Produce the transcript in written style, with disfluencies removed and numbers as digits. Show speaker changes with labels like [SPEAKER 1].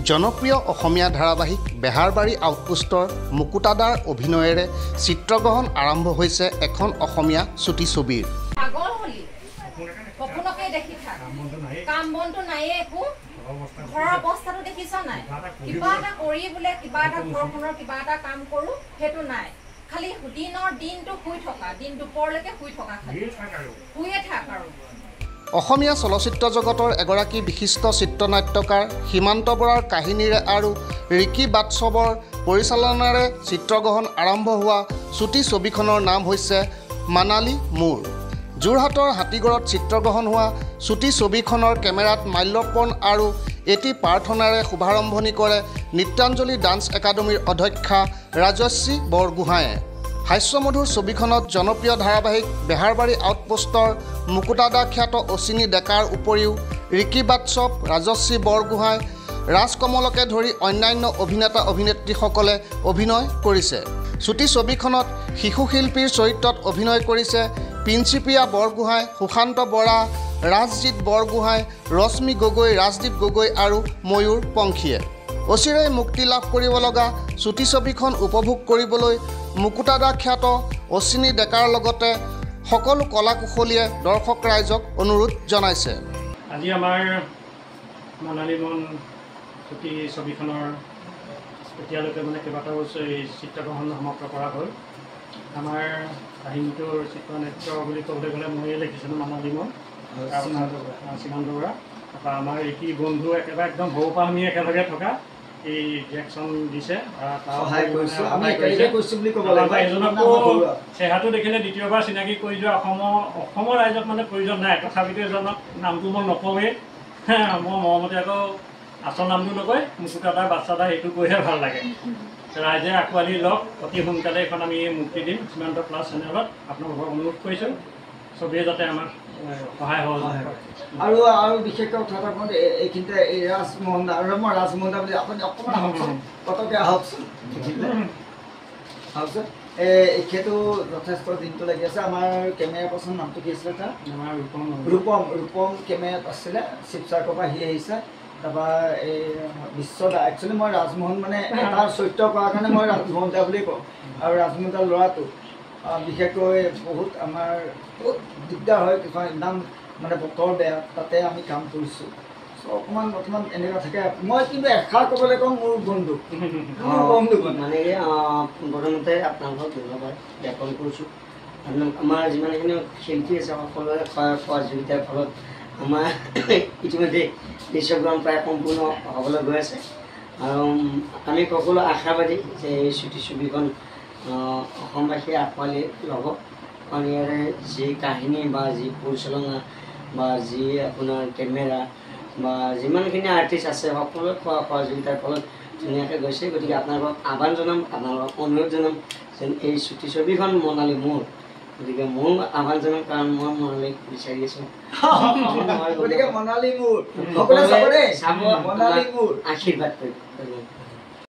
[SPEAKER 1] জনপ্ৰিয় অসমীয়া ধাৰাবাহিক বেহাৰবাৰী আউটপোষ্টৰ মুকুতাদাৰ অভিনয়েৰে চিত্ৰগ্ৰহণ আৰম্ভ হৈছে এখন অসমীয়া চুটি ছবিৰ।
[SPEAKER 2] কাম বনটো নাই একো ঘৰৰ অৱস্থাটো দেখিছ নাই কিবা এটা কৰি বোলে কিবা এটা ঘৰখনৰ কিবা এটা কাম কৰো সেইটো নাই খালি দিনৰ দিনটো শুই থকা দিন দুপৰলৈকে শুই থকা খালি শুয়ে থাক আৰু
[SPEAKER 1] অসমীয়া চলচ্চিত্ৰ জগতৰ এগৰাকী বিশিষ্ট চিত্ৰনাট্যকাৰ সীমান্ত বৰাৰ কাহিনীৰে আৰু ৰিকি বাটছবৰ পৰিচালনাৰে চিত্ৰগ্ৰহণ আৰম্ভ হোৱা চুটি ছবিখনৰ নাম হৈছে মানালী মোৰ। যোৰহাটৰ হাতীগড়ত চিত্ৰগ্ৰহণ হোৱা চুটি ছবিখনৰ কেমেৰাত মাল্যৰ্পণ আৰু এটি প্ৰাৰ্থনাৰে শুভাৰম্ভণি কৰে নৃত্যাঞ্জলি ডান্স একাডেমীৰ অধ্যক্ষা ৰাজশ্ৰী বৰগোহাঁয়ে। হাস্যমধুৰ ছবিখনত জনপ্ৰিয় ধাৰাবাহিক বেহাৰবাৰী আউটপোষ্টৰ মুকুতাদা খ্যাত অচিনী ডেকাৰ উপৰিও ৰিকি বাটছব, ৰাজশ্ৰী বৰগোহাঁই, ৰাজকমলকে ধৰি অন্যান্য অভিনেতা অভিনেত্ৰীসকলে অভিনয় কৰিছে। চুটি ছবিখনত শিশু শিল্পীৰ চৰিত্ৰত অভিনয় কৰিছে প্ৰিন্সিপিয়া বৰগোহাঁই, সুশান্ত বৰা, ৰাজজিৎ বৰগোহাঁই, ৰশ্মি গগৈ, ৰাজদীপ গগৈ আৰু ময়ূৰ পংখীয়ে। অচিৰেই মুক্তি লাভ কৰিব লগা চুটি ছবিখন উপভোগ কৰিবলৈ মুকুতাদা খ্যাত অচিনী ডেকাৰ লগতে সকলো কলা কুশলীয়ে দৰ্শক ৰাইজক অনুৰোধ জনাইছে।
[SPEAKER 3] আজি আমাৰ মানালী মন চুটি ছবিখনৰ এতিয়ালৈকে কেইবাটাও এই চিত্ৰগ্ৰহণ সমাপ্ত কৰা হ'ল। আমাৰ কাহিনীটোৰ চিত্ৰনাট্য বুলি ক'বলৈ গ'লে ময়ে লিখিছিলোঁ মানালী মন, সীমান্ত বৰা। তাৰপৰা আমাৰ ৰিকি বন্ধু একেবাৰে একদম সৰুৰ পৰা আমি একেলগে থকা এই ডিৰেকশ্যন দিছে। এজনকো চেহেৰাটো দেখিলে দ্বিতীয়বাৰ চিনাকি কৰি যোৱা অসমৰ ৰাইজক প্ৰয়োজন নাই, তথাপিতো এজনক নামটো মই নকওঁৱেই, মই মৰমতে আকৌ আচল নামটো নকয় মুকুতাদাৰ বাচ্চাদাৰ এইটো কৈহে ভাল লাগে। ৰাইজে আঁকোৱালি লওক, অতি সোনকালে এখন আমি মুক্তি দিম সীমান্ত প্লাছ চেনেলত। আপোনালোকক অনুৰোধ কৰিছোঁ চবেই যাতে আমাক সহায় সহযোগ
[SPEAKER 4] আৰু বিশেষকৈ কথা এটা কওঁ এইখিনিতে এই ৰাজমোহন দা আৰু মই ৰাজমোহন দা বুলি আপুনি অকণমান আহকচোন, পটককৈ আহকচোন আহকচোন। এখেতো যথেষ্ট দিনটো লাগি আছে। আমাৰ কেমেৰা পাৰ্চন নামটো কি আছিলে তাৰ? ৰূপম কেমেৰাত আছিলে, শিৱসাগৰৰ পৰা আহিছে। তাৰপৰা এই বিশ্বদা, একচুৱেলি মই ৰাজমোহন এটা চৰিত্ৰ কৰাৰ কাৰণে মই ৰাজমোহন দা বুলি কওঁ। আৰু ৰাজমোহন দাৰ ল'ৰাটো বিশেষকৈ আমাৰ বহুত দিগদাৰ হয়, কিছুমান একদম বতৰ বেয়া, তাতে আমি কাম কৰিছোঁ। চ' অকণমান বৰ্তমান এনেকুৱা থাকে। মই কিন্তু এষাৰ ক'বলৈ কওঁ মোৰ বন্ধু
[SPEAKER 5] প্ৰথমতে আপোনালোকক ধন্যবাদ জ্ঞাপন কৰিছোঁ। আমাৰ যিমানখিনি শিল্পী আছে সকলোৰে সহযোগিতাৰ ফলত আমাৰ ইতিমধ্যে দৃশ্যগ্ৰহণ প্ৰায় সম্পূৰ্ণ হ'বলৈ গৈ আছে। আৰু আমি সকলো আশাবাদী যে এই চুটি ছবিখন অসমবাসীয়ে আঁকোৱালি ল'ব। কাৰণ ইয়াৰে যি কাহিনী বা যি পৰিচালনা বা যি আপোনাৰ কেমেৰা বা যিমানখিনি আৰ্টিষ্ট আছে সকলোৱে সহযোগিতাৰ ফলত ধুনীয়াকৈ গৈছে। গতিকে আপোনালোকক আহ্বান জনাম, আপোনালোকক অনুৰোধ জনাম যেন এই চুটি ছবিখন মনালী মোৰ। গতিকে ময়ো আহ্বান জনাম, কাৰণ মই মনালীক বিচাৰি আছোঁ।
[SPEAKER 4] গতিকে মনালী মোৰ
[SPEAKER 5] আশীৰ্বাদ কৰিম।